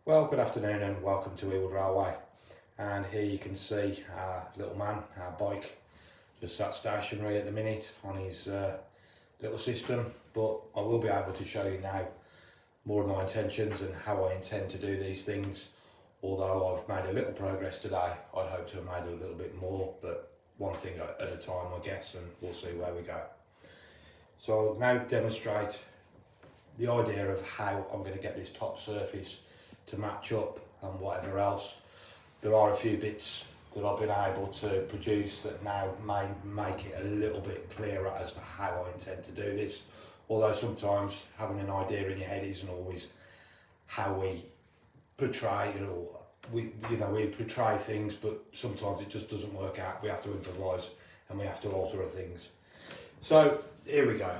Well, good afternoon and welcome to Ewood Railway. And here you can see our little man, our bike, just sat stationary at the minute on his little system. But I will be able to show you now more of my intentions and how I intend to do these things. Although I've made a little progress today, I'd hope to have made a little bit more, but one thing at a time, I guess, and we'll see where we go. So I'll now demonstrate the idea of how I'm going to get this top surface to match up and whatever else. There are a few bits that I've been able to produce that now may make it a little bit clearer as to how I intend to do this. Although sometimes having an idea in your head isn't always how we portray it, or we portray things, but sometimes it just doesn't work out. We have to improvise and we have to alter things. So here we go.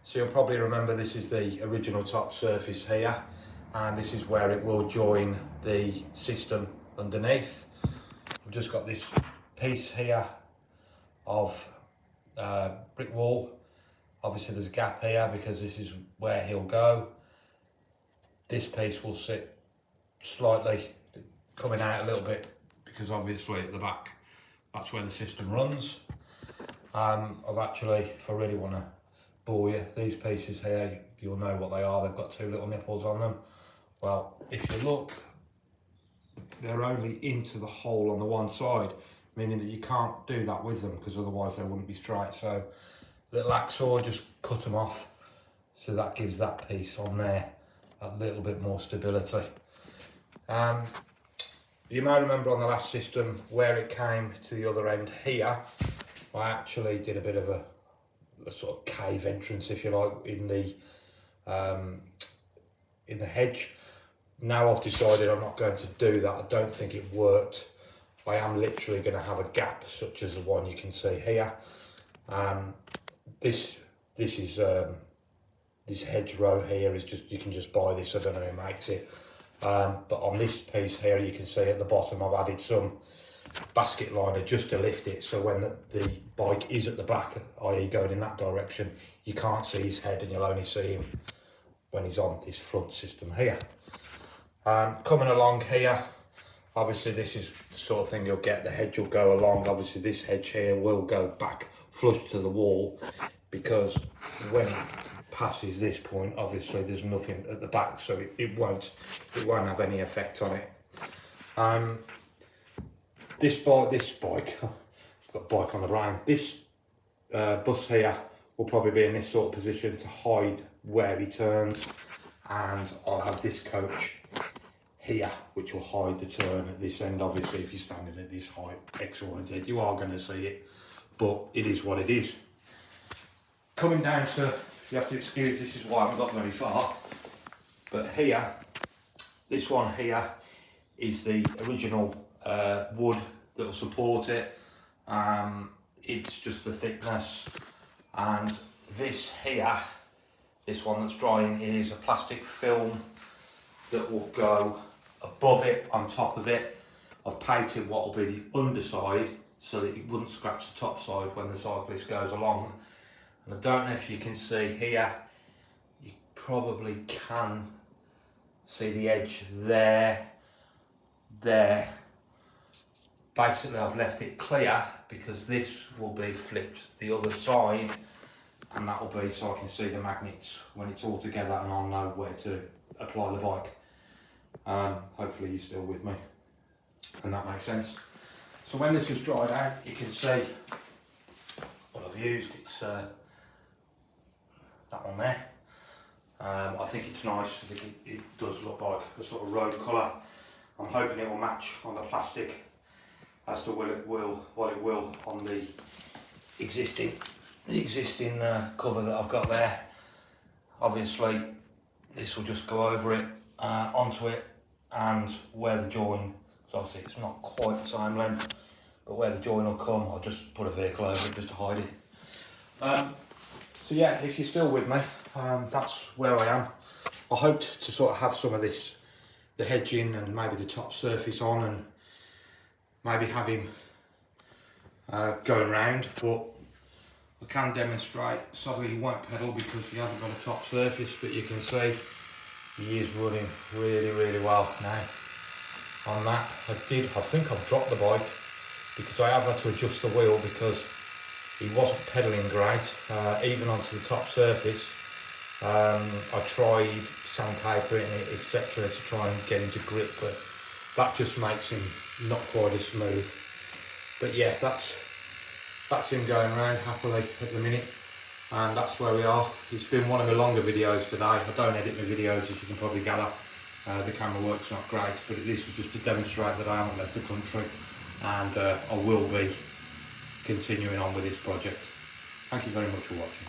So you'll probably remember this is the original top surface here, and this is where it will join the system underneath. We've just got this piece here of brick wall. Obviously there's a gap here because this is where he'll go. This piece will sit slightly coming out a little bit because obviously at the back that's where the system runs. I've actually, if I really want to bore you, these pieces here, you'll know what they are. They've got two little nipples on them. Well, if you look, they're only into the hole on the one side, meaning that you can't do that with them because otherwise they wouldn't be straight. So little hacksaw, just cut them off. So that gives that piece on there a little bit more stability. You may remember on the last system where it came to the other end here, I actually did a bit of a sort of cave entrance, if you like, in the hedge. Now I've decided I'm not going to do that. I don't think it worked. I am literally going to have a gap such as the one you can see here. This is this hedgerow here is just, you can just buy this. I don't know who makes it. But on this piece here, you can see at the bottom I've added some basket liner just to lift it, so when the bike is at the back, i.e. going in that direction, you can't see his head and you'll only see him when he's on this front system here. Coming along here, obviously this is the sort of thing you'll get, the hedge will go along. Obviously this hedge here will go back flush to the wall because when it passes this point, obviously there's nothing at the back, so it won't have any effect on it. This bike, I've got a bike on the brain, this bus here will probably be in this sort of position to hide where he turns, and I'll have this coach here which will hide the turn at this end. Obviously if you're standing at this height, X, Y and Z, you are going to see it, but it is what it is. Coming down to, you have to excuse, this is why I haven't got very far, but here, this one here is the original wood that will support it. It's just the thickness, and this here, this one that's drying, is a plastic film that will go above it, on top of it. I've painted what will be the underside so that it wouldn't scratch the top side when the cyclist goes along. And I don't know if you can see here, you probably can see the edge there. Basically I've left it clear because this will be flipped the other side, and that will be so I can see the magnets when it's all together and I'll know where to apply the bike. Hopefully you're still with me and that makes sense. So when this is dried out, you can see what I've used. It's that one there. I think it's nice. I think it does look like a sort of road colour. I'm hoping it will match on the plastic as to what it will on the existing cover that I've got there. Obviously this will just go over it, onto it, and where the join, so obviously it's not quite the same length, but where the join will come, I'll just put a vehicle over it just to hide it. So yeah, if you're still with me, that's where I am. I hoped to sort of have some of this, the hedging and maybe the top surface on, and maybe have him going round, but I can demonstrate. Sadly he won't pedal because he hasn't got a top surface, but you can see he is running really well now. On that, I think I've dropped the bike because I have had to adjust the wheel because he wasn't pedalling great, even onto the top surface. I tried sandpapering it, etc. to try and get him to grip, but that just makes him not quite as smooth. But yeah, that's him going around happily at the minute, and that's where we are. It's been one of my longer videos today. I don't edit my videos, as you can probably gather. The camera work's not great, but this was just to demonstrate that I haven't left the country, and I will be continuing on with this project. Thank you very much for watching.